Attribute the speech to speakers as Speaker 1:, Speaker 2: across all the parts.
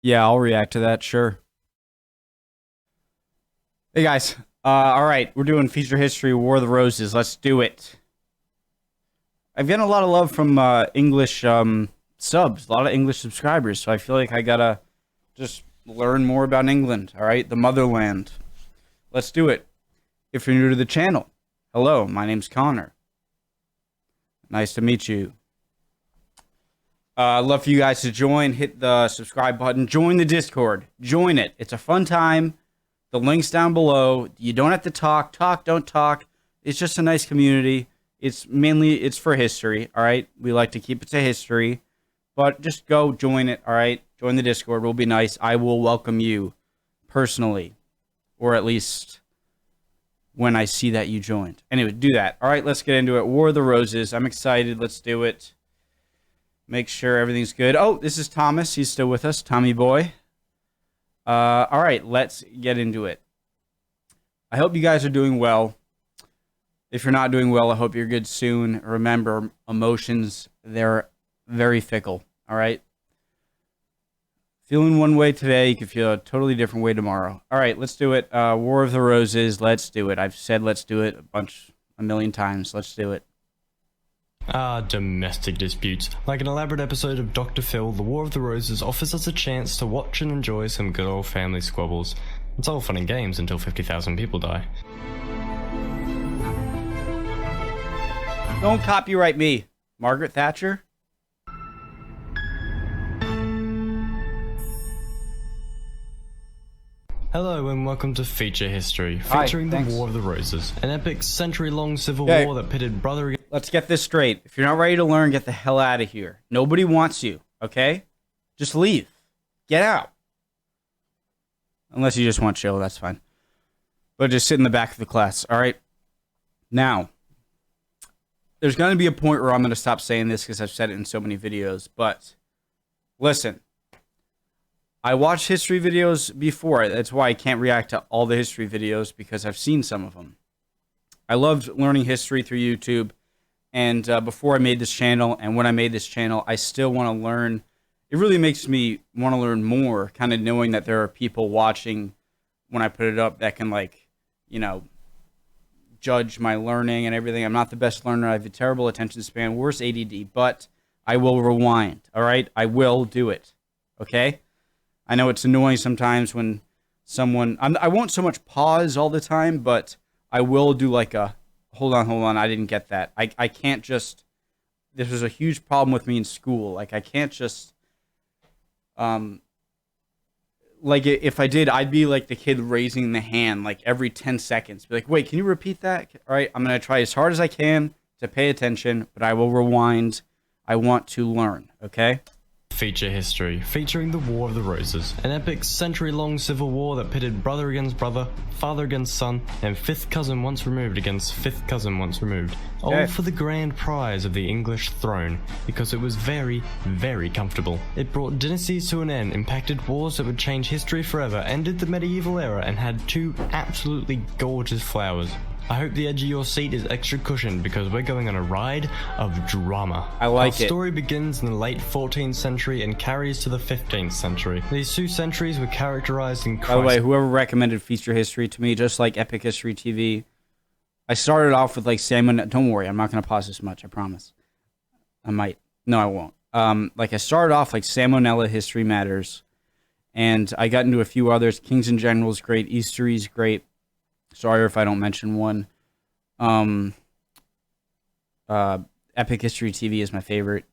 Speaker 1: Yeah, I'll react to that, sure. Hey guys, all right, we're doing feature history, War of the Roses. Let's do it. I've gotten a lot of love from English subs, a lot of English subscribers, so I feel like I gotta just learn more about England, all right? The motherland. Let's do it. If you're new to the channel, hello, my name's Connor. Nice to meet you. I'd love for you guys to join, hit the subscribe button, join the Discord, join it. It's a fun time. The link's down below. You don't have to talk, don't talk. It's just a nice community. It's for history, all right? We like to keep it to history, but just go join it, all right? Join the Discord. We'll be nice. I will welcome you personally, or at least when I see that you joined. Anyway, do that. All right, let's get into it. War of the Roses. I'm excited. Let's do it. Make sure everything's good. Oh, this is Thomas. He's still with us. Tommy boy. All right, let's get into it. I hope you guys are doing well. If you're not doing well, I hope you're good soon. Remember, emotions, they're very fickle, all right? Feeling one way today, you can feel a totally different way tomorrow. All right, let's do it. War of the Roses, let's do it. I've said let's do it a million times. Let's do it.
Speaker 2: Domestic disputes. Like an elaborate episode of Dr. Phil, The War of the Roses offers us a chance to watch and enjoy some good old family squabbles. It's all fun and games until 50,000 people die.
Speaker 1: Don't copyright me, Margaret Thatcher.
Speaker 2: Hello and welcome to Feature History,
Speaker 1: Hi,
Speaker 2: featuring the
Speaker 1: thanks.
Speaker 2: War of the Roses, an epic century-long civil
Speaker 1: Okay.
Speaker 2: war that pitted brother against...
Speaker 1: Let's get this straight. If you're not ready to learn, get the hell out of here. Nobody wants you, okay? Just leave. Get out. Unless you just want chill, that's fine. But just sit in the back of the class, all right? Now, there's going to be a point where I'm going to stop saying this because I've said it in so many videos, but listen. I watched history videos before. That's why I can't react to all the history videos, because I've seen some of them. I loved learning history through YouTube. And before I made this channel, and when I made this channel, I still want to learn. It really makes me want to learn more, kind of knowing that there are people watching when I put it up that can, like, you know, judge my learning and everything. I'm not the best learner. I have a terrible attention span, worse ADD, but I will rewind, all right? I will do it, okay? I know it's annoying sometimes when someone... I won't so much pause all the time, but I will do like a... Hold on, I didn't get that. I can't just... This was a huge problem with me in school. Like, I can't just... Like, if I did, I'd be like the kid raising the hand, like, every 10 seconds. Be like, wait, can you repeat that? All right, I'm going to try as hard as I can to pay attention, but I will rewind. I want to learn, okay?
Speaker 2: Feature History, featuring the War of the Roses, an epic century-long civil war that pitted brother against brother, father against son, and fifth cousin once removed against fifth cousin once removed, all for the grand prize of the English throne, because it was very, very comfortable. It brought dynasties to an end, impacted wars that would change history forever, ended the medieval era, and had two absolutely gorgeous flowers. I hope the edge of your seat is extra cushioned because we're going on a ride of drama.
Speaker 1: I like it.
Speaker 2: Our story begins in the late 14th century and carries to the 15th century. These two centuries were characterized in
Speaker 1: By the way, whoever recommended Feature History to me, just like Epic History TV, I started off with like salmon. Don't worry, I'm not going to pause this much, I promise. I might. No, I won't. Like, I started off like Salmonella History Matters, and I got into a few others. Kings and Generals, great. Eastery's great. Sorry if I don't mention one. Epic History TV is my favorite.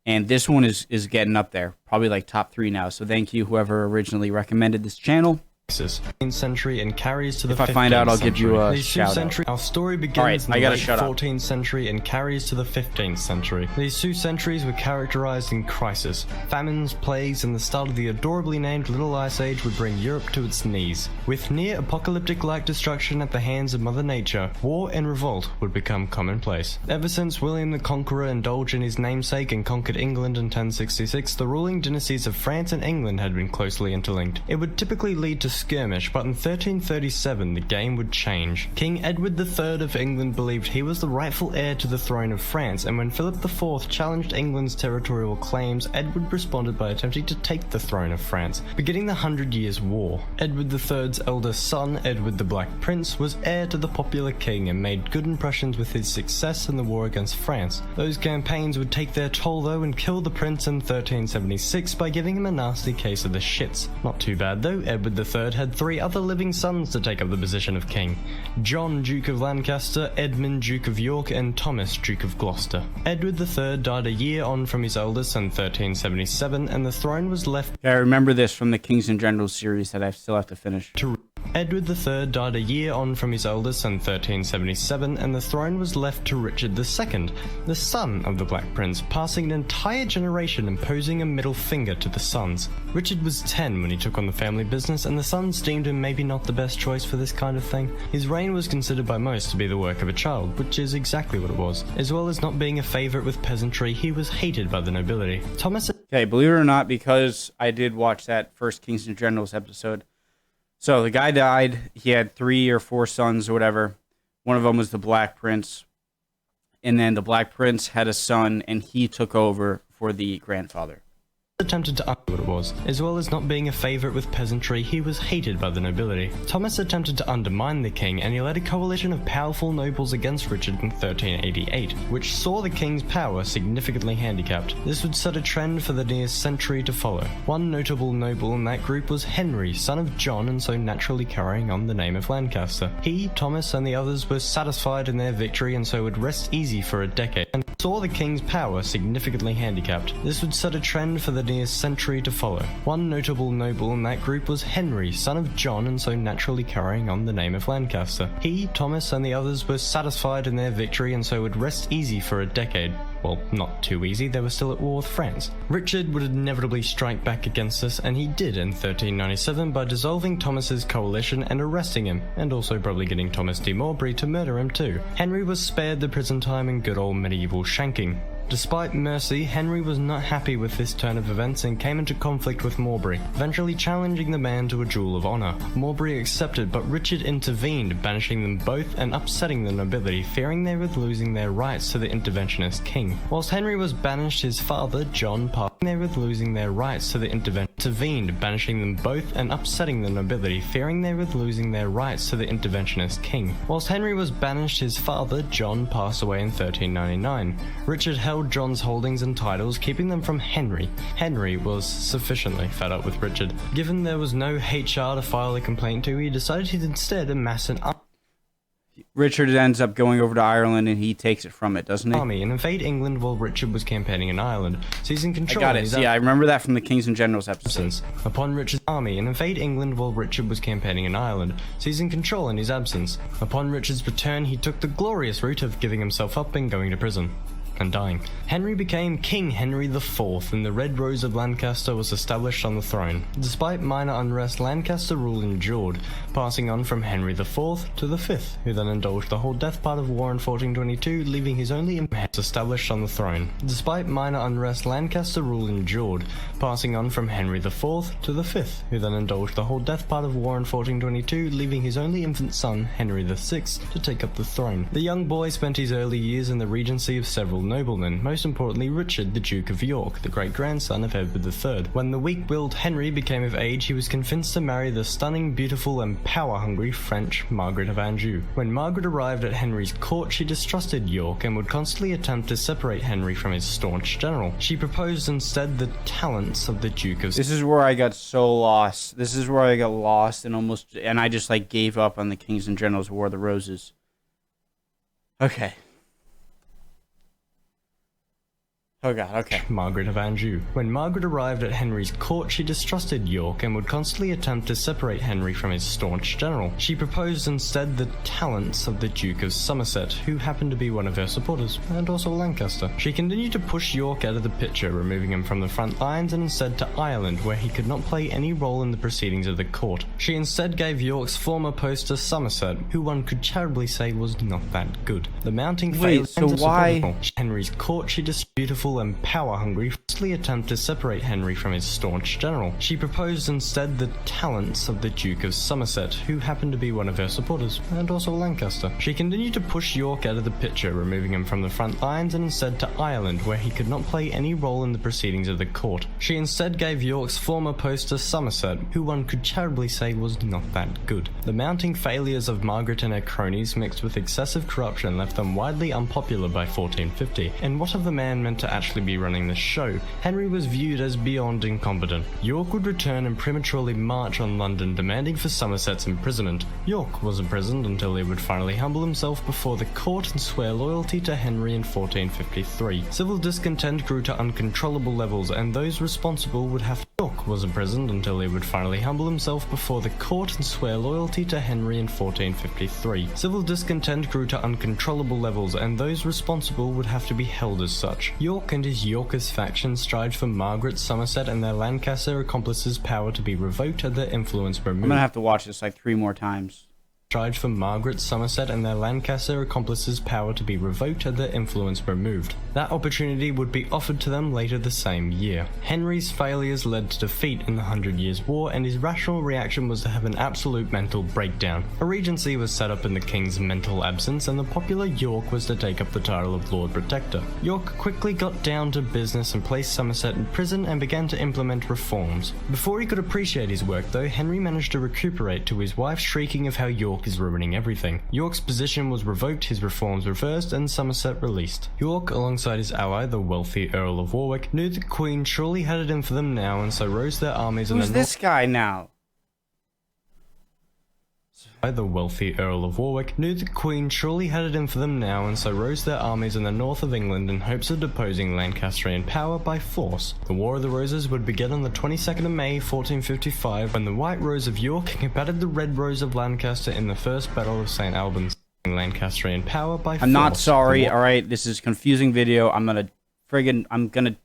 Speaker 1: And this one is getting up there. Probably like top 3 now. So thank you, whoever originally recommended this channel.
Speaker 2: 15th century and carries to the 15th century.
Speaker 1: If I find out, I'll give you a shout out.
Speaker 2: Our story begins in the late 14th century and carries to the 15th century. These two centuries were characterized in crisis. Famines, plagues, and the start of the adorably named Little Ice Age would bring Europe to its knees. With near-apocalyptic-like destruction at the hands of Mother Nature, war and revolt would become commonplace. Ever since William the Conqueror indulged in his namesake and conquered England in 1066, the ruling dynasties of France and England had been closely interlinked. It would typically lead to skirmish, but in 1337 the game would change. King Edward III of England believed he was the rightful heir to the throne of France, and when Philip IV challenged England's territorial claims, Edward responded by attempting to take the throne of France, beginning the 100 Years' War. Edward III's eldest son, Edward the Black Prince, was heir to the popular king and made good impressions with his success in the war against France. Those campaigns would take their toll though and kill the prince in 1376 by giving him a nasty case of the shits. Not too bad though, Edward III had 3 other living sons to take up the position of king: John, Duke of Lancaster, Edmund, Duke of York, and Thomas, Duke of Gloucester. Edward III died a year on from his eldest in 1377, and the throne was left
Speaker 1: Yeah, I remember this from the Kings and Generals series that I still have to finish.
Speaker 2: to Edward III died a year on from his eldest in 1377, and the throne was left to Richard II, the son of the Black Prince, passing an entire generation and posing a middle finger to the sons. Richard was 10 when he took on the family business, and the sons deemed him maybe not the best choice for this kind of thing. His reign was considered by most to be the work of a child, which is exactly what it was. As well as not being a favourite with peasantry, he was hated by the nobility. Thomas...
Speaker 1: Okay, believe it or not, because I did watch that first Kings and Generals episode. So the guy died. He had 3 or 4 sons or whatever. One of them was the Black Prince. And then the Black Prince had a son, and he took over for the grandfather.
Speaker 2: attempted to undo what it was. As well as not being a favourite with peasantry, he was hated by the nobility. Thomas attempted to undermine the king, and he led a coalition of powerful nobles against Richard in 1388, which saw the king's power significantly handicapped. This would set a trend for the near century to follow. One notable noble in that group was Henry, son of John, and so naturally carrying on the name of Lancaster. He, Thomas, and the others were satisfied in their victory and so would rest easy for a decade, and saw the king's power significantly handicapped. This would set a trend for the near century to follow. One notable noble in that group was Henry, son of John, and so naturally carrying on the name of Lancaster. He, Thomas, and the others were satisfied in their victory and so would rest easy for a decade. Well, not too easy, they were still at war with France. Richard would inevitably strike back against this, and he did in 1397 by dissolving Thomas's coalition and arresting him, and also probably getting Thomas de Montbray to murder him too. Henry was spared the prison time and good old medieval shanking. Despite mercy, Henry was not happy with this turn of events and came into conflict with Montbray, eventually challenging the man to a duel of honour. Montbray accepted, but Richard intervened, banishing them both and upsetting the nobility, fearing they would losing their rights to the interventionist king. Whilst Henry was banished, his father, John, intervened, banishing them both and upsetting the nobility, fearing they would losing their rights to the interventionist king. Whilst Henry was banished, his father, John, passed away in 1399. Richard held John's holdings and titles, keeping them from Henry. Henry was sufficiently fed up with Richard. Given there was no HR to file a complaint to, he decided he'd instead amass an
Speaker 1: Richard ends up going over to Ireland and he takes it from it, doesn't he?
Speaker 2: army and invade England while Richard was campaigning in Ireland, seizing control.
Speaker 1: I got it. See, I remember that from the Kings and Generals episodes.
Speaker 2: Upon Richard's army and invade England while Richard was campaigning in Ireland, seizing control in his absence. Upon Richard's return, he took the glorious route of giving himself up and going to prison. And dying. Henry became King Henry IV, and the Red Rose of Lancaster was established on the throne. Despite minor unrest, Lancaster rule endured, passing on from Henry IV to the Fifth, who then indulged the whole death part of war in 1422, leaving his only impact established on the throne. Despite minor unrest, Lancaster rule endured, passing on from Henry IV to the Fifth, who then indulged the whole death part of war in 1422, leaving his only infant son, Henry VI, to take up the throne. The young boy spent his early years in the regency of several noblemen, most importantly Richard, the Duke of York, the great-grandson of Edward III. When the weak-willed Henry became of age, he was convinced to marry the stunning, beautiful, and power-hungry French Margaret of Anjou. When Margaret arrived at Henry's court, she distrusted York and would constantly attempt to separate Henry from his staunch general. She proposed instead the talents of the Duke of...
Speaker 1: This is where I got so lost. This is where I got lost and I just like gave up on the Kings and Generals War of the Roses. Okay. Oh god, okay.
Speaker 2: Margaret of Anjou. When Margaret arrived at Henry's court, she distrusted York and would constantly attempt to separate Henry from his staunch general. She proposed instead the talents of the Duke of Somerset, who happened to be one of her supporters, and also Lancaster. She continued to push York out of the picture, removing him from the front lines and instead to Ireland, where he could not play any role in the proceedings of the court. She instead gave York's former post to Somerset, who one could charitably say was not that good. The mounting failure.
Speaker 1: So why?
Speaker 2: Henry's court, she beautiful powerful and power-hungry, firstly attempt to separate Henry from his staunch general. She proposed instead the talents of the Duke of Somerset, who happened to be one of her supporters, and also Lancaster. She continued to push York out of the picture, removing him from the front lines and instead to Ireland, where he could not play any role in the proceedings of the court. She instead gave York's former post to Somerset, who one could charitably say was not that good. The mounting failures of Margaret and her cronies mixed with excessive corruption left them widely unpopular by 1450, and what of the man meant to actually be running the show? Henry was viewed as beyond incompetent. York would return and prematurely march on London, demanding for Somerset's imprisonment. York was imprisoned until he would finally humble himself before the court and swear loyalty to Henry in 1453. Civil discontent grew to uncontrollable levels, and those responsible would have York was imprisoned until he would finally humble himself before the court and swear loyalty to Henry in 1453. Civil discontent grew to uncontrollable levels, and those responsible would have to be held as such. York and his Yorkist faction strived for Margaret, Somerset, and their Lancaster accomplices' power to be revoked and their influence removed.
Speaker 1: I'm gonna have to watch this like 3 more times.
Speaker 2: Strived for Margaret, Somerset, and their Lancaster accomplices' power to be revoked and their influence removed. That opportunity would be offered to them later the same year. Henry's failures led to defeat in the 100 Years' War, and his rational reaction was to have an absolute mental breakdown. A regency was set up in the king's mental absence, and the popular York was to take up the title of Lord Protector. York quickly got down to business and placed Somerset in prison and began to implement reforms. Before he could appreciate his work, though, Henry managed to recuperate to his wife shrieking of how York is ruining everything. York's position was revoked, his reforms reversed, and Somerset released. York, alongside his ally, the wealthy Earl of Warwick, knew the Queen surely had it in for them now, and so rose their armies in the north.
Speaker 1: Who's this guy now?
Speaker 2: The wealthy Earl of Warwick knew the Queen surely had it in for them now, and so rose their armies in the north of England in hopes of deposing Lancastrian power by force. The War of the Roses would begin on the 22nd of May 1455, when the White Rose of York combated the Red Rose of Lancaster in the First Battle of St. Albans. Lancastrian power by force.
Speaker 1: I'm not sorry, alright? This is a confusing video. I'm gonna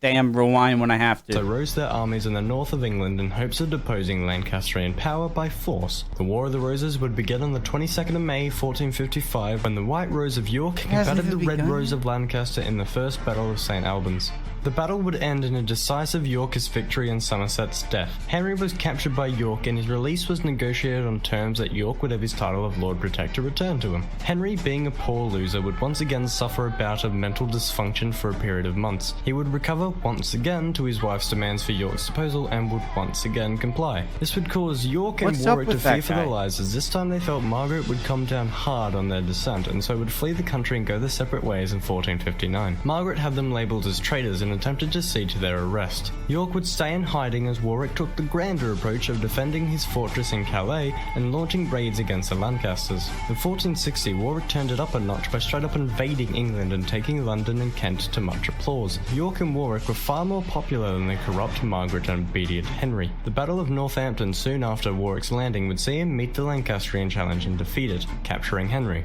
Speaker 1: damn rewind when I have to.
Speaker 2: So rose their armies in the north of England in hopes of deposing Lancastrian power by force. The War of the Roses would begin on the 22nd of May 1455, when the White Rose of York combated the Red Rose of Lancaster in the First Battle of St. Albans. The battle would end in a decisive Yorkist victory and Somerset's death. Henry was captured by York, and his release was negotiated on terms that York would have his title of Lord Protector returned to him. Henry, being a poor loser, would once again suffer a bout of mental dysfunction for a period of months. He would recover once again to his wife's demands for York's disposal and would once again comply. This would cause York and Warwick to fear for their lives, as this time they felt Margaret would come down hard on their descent, and so would flee the country and go their separate ways in 1459. Margaret had them labelled as traitors and attempted to see to their arrest. York would stay in hiding as Warwick took the grander approach of defending his fortress in Calais and launching raids against the Lancasters. In 1460, Warwick turned it up a notch by straight up invading England and taking London and Kent to much applause. York and Warwick were far more popular than the corrupt Margaret and obedient Henry. The Battle of Northampton soon after Warwick's landing would see him meet the Lancastrian challenge and defeat it, capturing Henry.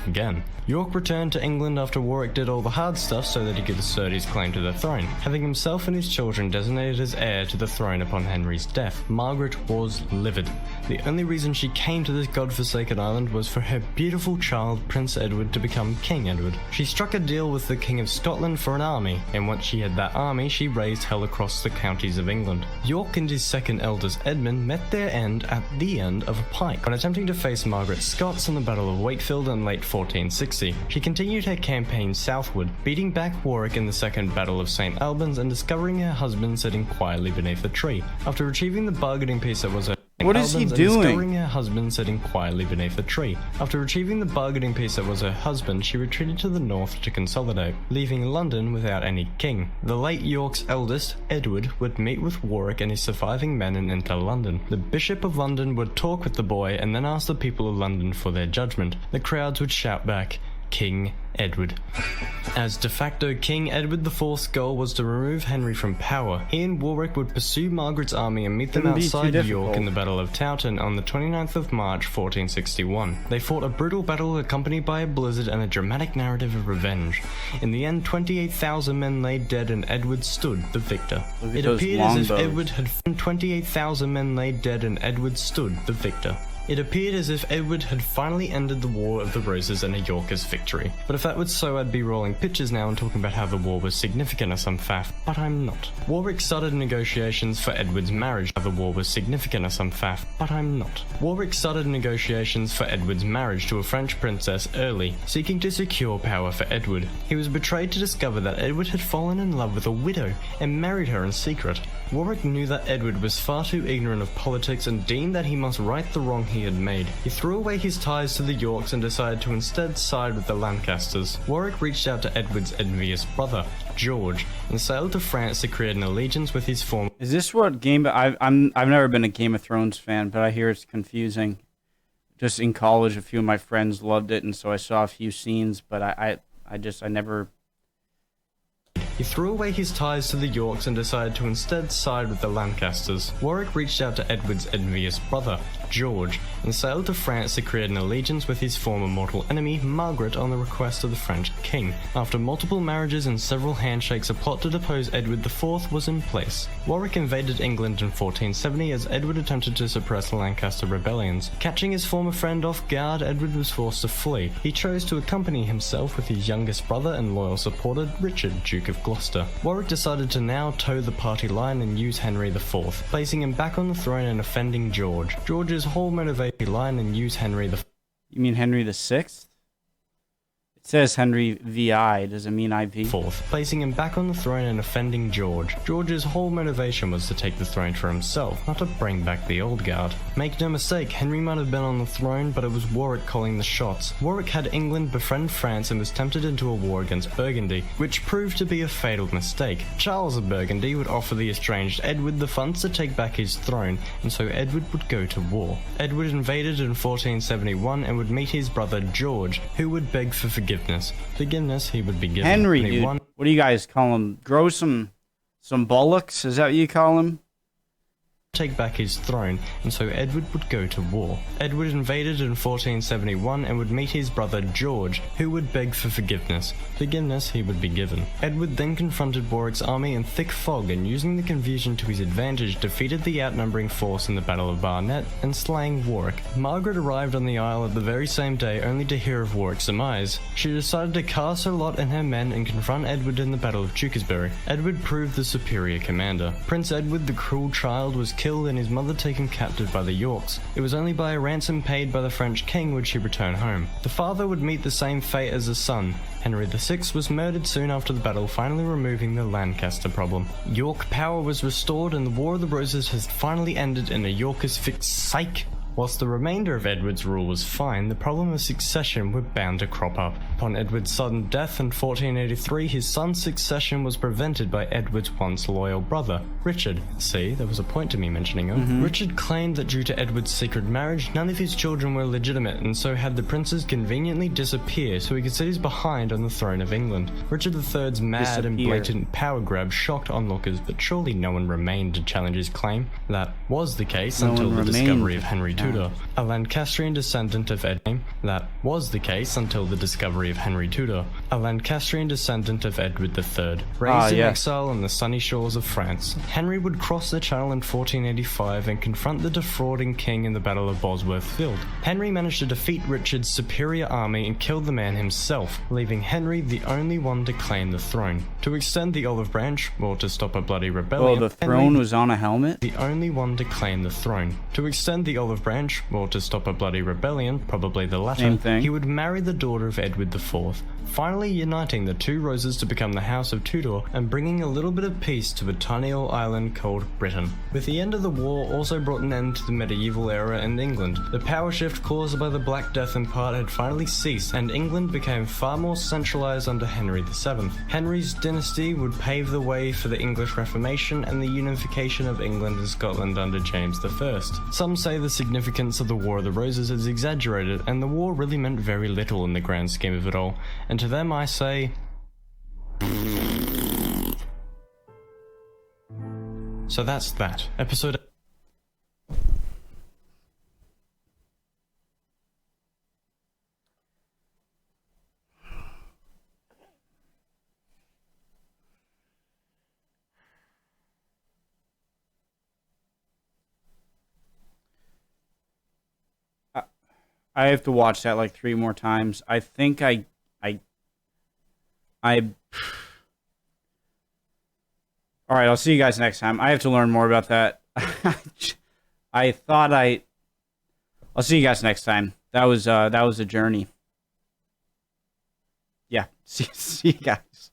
Speaker 2: Again. York returned to England after Warwick did all the hard stuff so that he could assert his claim to the throne, having himself and his children designated as heir to the throne upon Henry's death. Margaret was livid. The only reason she came to this godforsaken island was for her beautiful child, Prince Edward, to become King Edward. She struck a deal with the King of Scotland for an army, and once she had that army, she raised hell across the counties of England. York and his second eldest Edmund met their end at the end of a pike when attempting to face Margaret Scots in the Battle of Wakefield in late 1460. She continued her campaign southward, beating back Warwick in the Second Battle of St. Albans and discovering her husband sitting quietly beneath a tree. After achieving the bargaining peace that was her
Speaker 1: What is he doing?
Speaker 2: Discovering her husband sitting quietly beneath a tree. After achieving the bargaining peace that was her husband, she retreated to the north to consolidate, leaving London without any king. The late York's eldest, Edward, would meet with Warwick and his surviving men and enter London. The Bishop of London would talk with the boy and then ask the people of London for their judgment. The crowds would shout back, King Edward. As de facto King, Edward IV's goal was to remove Henry from power. He and Warwick would pursue Margaret's army and meet them outside York in the Battle of Towton on the 29th of March 1461. They fought a brutal battle accompanied by a blizzard and a dramatic narrative of revenge. In the end, 28,000 men lay dead and Edward stood the victor. It appeared as if Edward had 28,000 men lay dead and Edward stood the victor. It appeared as if Edward had finally ended the War of the Roses in a Yorkist victory. But if that was so, I'd be rolling pictures now and talking about how the war was significant or some faff, but I'm not. Warwick started negotiations for Edward's marriage. The war was significant or some faff, but I'm not. Warwick started negotiations for Edward's marriage to a French princess early, seeking to secure power for Edward. He was betrayed to discover that Edward had fallen in love with a widow and married her in secret. Warwick knew that Edward was far too ignorant of politics and deemed that he must right the wrong he had made. He threw away his ties to the Yorks and decided to instead side with the Lancasters. Warwick reached out to Edward's envious brother, George, and sailed to France to create an allegiance with his former...
Speaker 1: Is this what I've never been a Game of Thrones fan, but I hear it's confusing. Just in college, a few of my friends loved it, and so I saw a few scenes, but I never...
Speaker 2: He threw away his ties to the Yorks and decided to instead side with the Lancasters. Warwick reached out to Edward's envious brother, George, and sailed to France to create an allegiance with his former mortal enemy, Margaret, on the request of the French king. After multiple marriages and several handshakes, a plot to depose Edward IV was in place. Warwick invaded England in 1470 as Edward attempted to suppress the Lancaster rebellions. Catching his former friend off guard, Edward was forced to flee. He chose to accompany himself with his youngest brother and loyal supporter, Richard, Duke of Gloucester. Warwick decided to now toe the party line and use Henry IV, placing him back on the throne and offending George. George's whole motivation line and use Henry IV.
Speaker 1: You mean Henry VI? It says Henry VI, does it mean IV?
Speaker 2: Placing him back on the throne and offending George. George's whole motivation was to take the throne for himself, not to bring back the old guard. Make no mistake, Henry might have been on the throne, but it was Warwick calling the shots. Warwick had England befriend France and was tempted into a war against Burgundy, which proved to be a fatal mistake. Charles of Burgundy would offer the estranged Edward the funds to take back his throne, and so Edward would go to war. Edward invaded in 1471 and would meet his brother George, who would beg for forgiveness. Forgiveness he would be given.
Speaker 1: Henry, dude. What do you guys call him? Grow some bollocks? Is that what you call him?
Speaker 2: Take back his throne, and so Edward would go to war. Edward invaded in 1471 and would meet his brother George, who would beg for forgiveness. Forgiveness he would be given. Edward then confronted Warwick's army in thick fog and, using the confusion to his advantage, defeated the outnumbering force in the Battle of Barnet and slaying Warwick. Margaret arrived on the Isle at the very same day only to hear of Warwick's demise. She decided to cast her lot and her men and confront Edward in the Battle of Tewkesbury. Edward proved the superior commander. Prince Edward, the cruel child, was killed and his mother taken captive by the Yorks. It was only by a ransom paid by the French king would she return home. The father would meet the same fate as the son. Henry VI was murdered soon after the battle, finally removing the Lancaster problem. York power was restored and the War of the Roses has finally ended in a Yorkist psych. Whilst the remainder of Edward's rule was fine, the problem of succession were bound to crop up. Upon Edward's sudden death in 1483, his son's succession was prevented by Edward's once loyal brother, Richard. See, there was a point to me mentioning him. Richard claimed that due to Edward's secret marriage, none of his children were legitimate, and so had the princes conveniently disappear so he could sit his behind on the throne of England. Richard III's mad and blatant power grab shocked onlookers, but surely no one remained to challenge his claim. That was the case until the discovery of Henry Tudor, a Lancastrian descendant of Edward. That was the case until the discovery of Henry Tudor, a Lancastrian descendant of Edward III, raised in exile on the sunny shores of France. Henry would cross the Channel in 1485 and confront the defrauding king in the Battle of Bosworth Field. Henry managed to defeat Richard's superior army and killed the man himself, leaving Henry the only one to claim the throne. To extend the olive branch, or to stop a bloody rebellion,
Speaker 1: the throne was on a helmet?
Speaker 2: The only one to claim the throne. To extend the olive branch, or to stop a bloody rebellion, probably the latter,
Speaker 1: same thing.
Speaker 2: He would marry the daughter of Edward IV, finally uniting the two roses to become the House of Tudor and bringing a little bit of peace to a tiny old island called Britain. With the end of the war also brought an end to the medieval era in England. The power shift caused by the Black Death in part had finally ceased, and England became far more centralised under Henry VII. Henry's dynasty would pave the way for the English Reformation and the unification of England and Scotland under James I. Some say the significance of the War of the Roses is exaggerated, and the war really meant very little in the grand scheme of it all, and to them I say... So that's that. Episode...
Speaker 1: I have to watch that like 3 more times. I think I all right, I'll see you guys next time. I have to learn more about that. I'll see you guys next time. That was a journey. Yeah, see you guys.